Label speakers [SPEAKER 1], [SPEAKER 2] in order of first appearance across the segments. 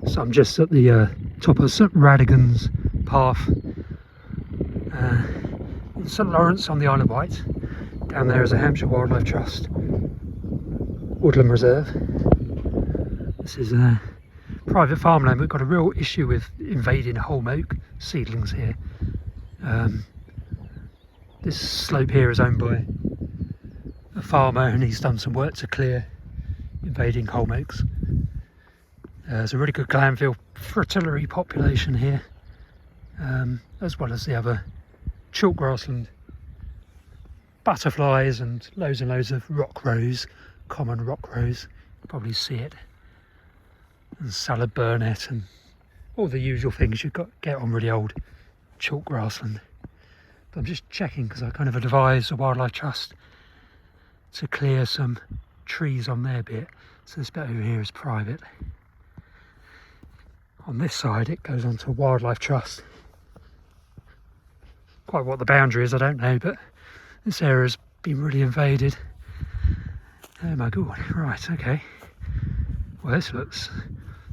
[SPEAKER 1] So I'm just at the top of St Radigan's path in St Lawrence on the Isle of Wight. Down there is a Hampshire Wildlife Trust woodland reserve. This is a private farmland. We've got a real issue with invading Holm Oak seedlings here. This slope here is owned by a farmer and he's done some work to clear invading Holm Oaks. There's a really good glanville fritillary population here, as well as the other chalk grassland butterflies and loads of rock rose, common rock rose, you probably see it, and salad burnet and all the usual things you've got get on really old chalk grassland. But I'm just checking because I kind of advised the Wildlife Trust to clear some trees on their bit, so this bit over here is private. On this side it goes on to Wildlife Trust. Quite what the boundary is I don't know, but this area's been really invaded. Oh my god, right, okay. Well, this looks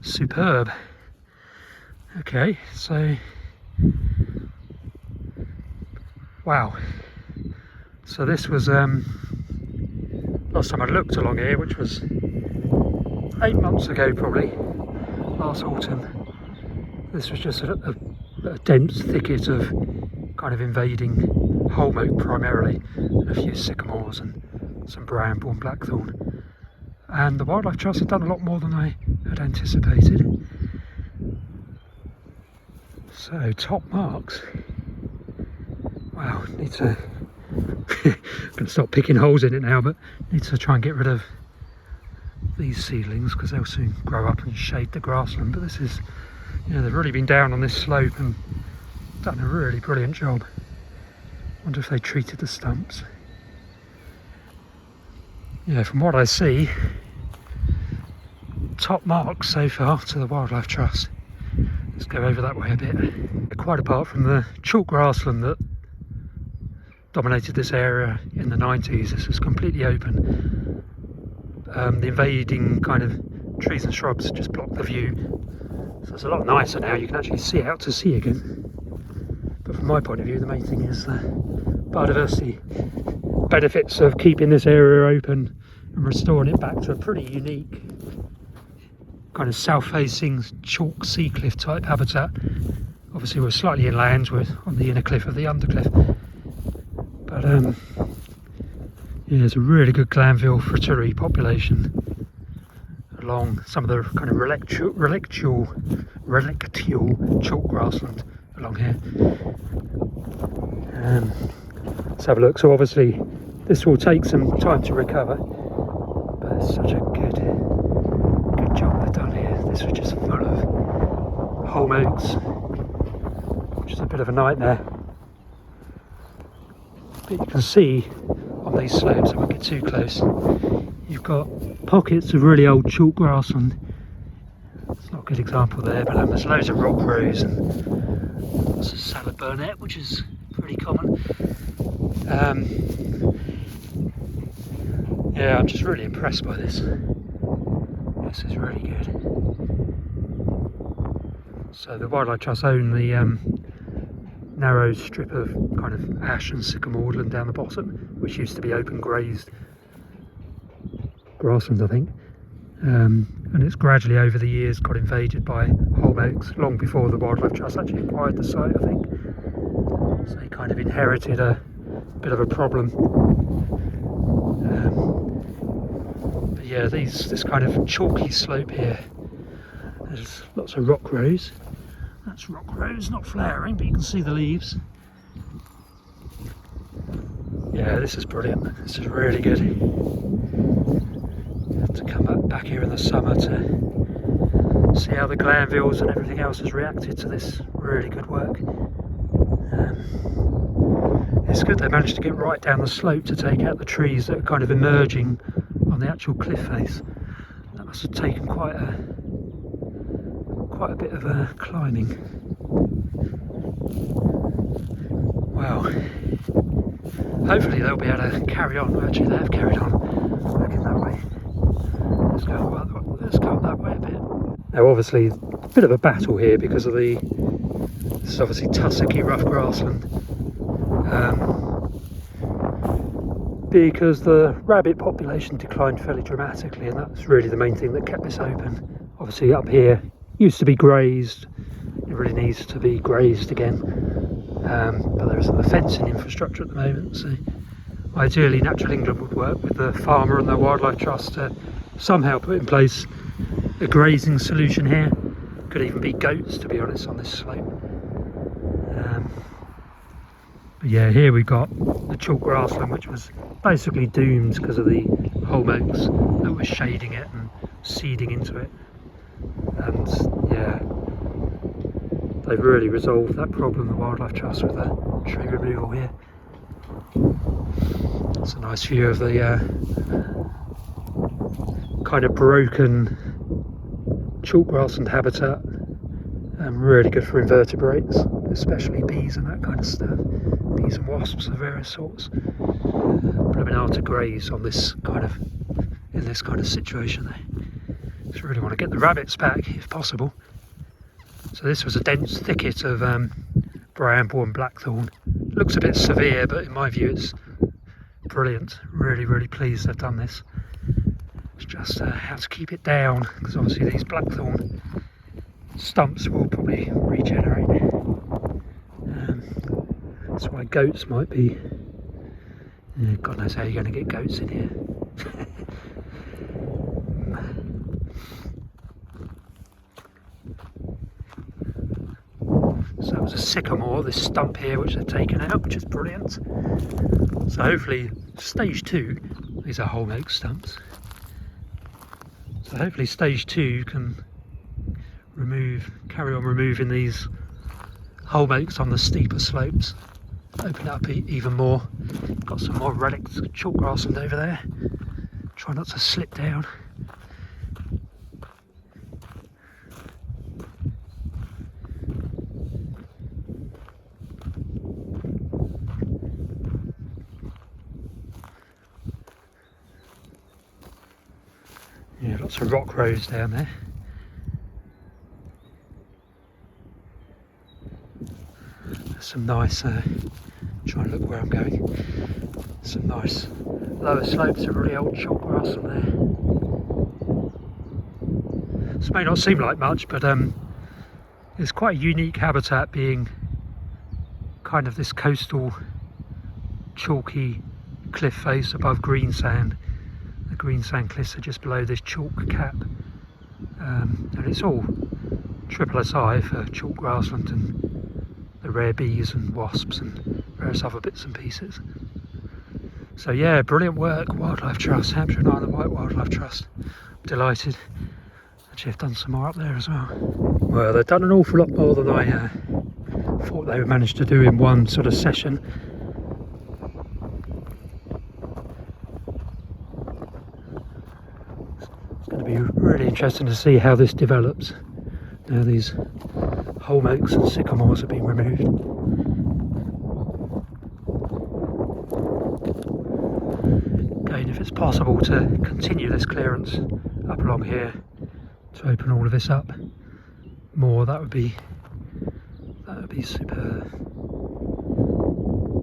[SPEAKER 1] superb. Okay, so wow. So this was last time I looked along here, which was 8 months ago probably, last autumn. This was just a dense thicket of kind of invading Holm Oak primarily, and a few sycamores and some bramble and blackthorn. And the Wildlife Trust had done a lot more than I had anticipated. So top marks. Wow, need to gonna stop picking holes in it now, but need to try and get rid of these seedlings because they'll soon grow up and shade the grassland. But this is, you know, they've really been down on this slope and done a really brilliant job. Wonder if they treated the stumps. Yeah, from what I see, top marks so far to the Wildlife Trust. Let's go over that way a bit. Quite apart from the chalk grassland that dominated this area in the 90s, this is completely open. The invading kind of trees and shrubs just block the view. So it's a lot nicer now, you can actually see out to sea again. But from my point of view, the main thing is the biodiversity benefits of keeping this area open and restoring it back to a pretty unique kind of south-facing chalk sea cliff type habitat. Obviously we're slightly inland, we're on the inner cliff of the undercliff. But yeah, there's a really good glanville fritillary population along some of the kind of relictual chalk grassland along here. Let's have a look. So obviously this will take some time to recover, but it's such a good job they've done here. This was just full of Holm Oaks, which is a bit of a nightmare. But you can see on these slopes, I won't get too close, you've got pockets of really old chalk grassland. It's not a good example there, but there's loads of rock rose and lots of salad burnet, which is pretty common. Yeah, I'm just really impressed by this. This is really good. So the Wildlife Trust own the narrow strip of kind of ash and sycamore woodland down the bottom, which used to be open grazed grassland, I think. And it's gradually over the years got invaded by Holm Oaks, long before the Wildlife Trust actually acquired the site, I think. So they kind of inherited a bit of a problem. But yeah, this kind of chalky slope here, there's lots of rock rose. That's rock rose, not flowering, but you can see the leaves. Yeah, this is brilliant. This is really good. Have to come back here in the summer to see how the glanvilles and everything else has reacted to this really good work. It's good they managed to get right down the slope to take out the trees that are kind of emerging on the actual cliff face. That must have taken quite a bit of climbing. Well, hopefully they'll be able to carry on. Actually, they have carried on working that way. Let's go up that way a bit. Now obviously bit of a battle here because of this is obviously tussocky rough grassland. Because the rabbit population declined fairly dramatically, and that's really the main thing that kept this open. Obviously up here used to be grazed, it really needs to be grazed again, but there isn't the fencing infrastructure at the moment, so ideally Natural England would work with the farmer and the wildlife trust to somehow put in place a grazing solution here. Could even be goats, to be honest, on this slope. But yeah, here we got the chalk grassland, which was basically doomed because of the holm oaks that were shading it and seeding into it. And yeah, they've really resolved that problem, the Wildlife Trust, with the tree removal here. It's a nice view of the kind of broken chalk grassland habitat. Really good for invertebrates, especially bees and that kind of stuff. Bees and wasps of various sorts. But I've been able to graze on this kind of, in this kind of situation there. Just really want to get the rabbits back if possible. So this was a dense thicket of bramble and blackthorn. Looks a bit severe, but in my view it's brilliant. Really, really pleased they've done this. It's just how to keep it down, because obviously these blackthorn stumps will probably regenerate. That's why goats might be. God knows how you're going to get goats in here. So it was a sycamore, this stump here, which they've taken out, which is brilliant. So hopefully stage 2, these are holm oak stumps. So hopefully stage 2 can carry on removing these holm oaks on the steeper slopes, open it up even more. Got some more relics of chalk grassland over there. Try not to slip down. Yeah, lots of rock roads down there. There's some nice, try and look where I'm going, some nice lower slopes of really old chalk grassland there. This may not seem like much, but it's quite a unique habitat, being kind of this coastal chalky cliff face above green sand. The green sand cliffs are just below this chalk cap, and it's all SSSI for chalk grassland and the rare bees and wasps and various other bits and pieces. So yeah, brilliant work, Wildlife Trust, Hampshire and Isle of Wight Wildlife Trust. I'm delighted. Actually, I've done some more up there as well. Well, they've done an awful lot more than I thought they would manage to do in one sort of session. It's going to be really interesting to see how this develops. Now these holm oaks and sycamores have been removed. Again, if it's possible to continue this clearance up along here to open all of this up more, that would be superb.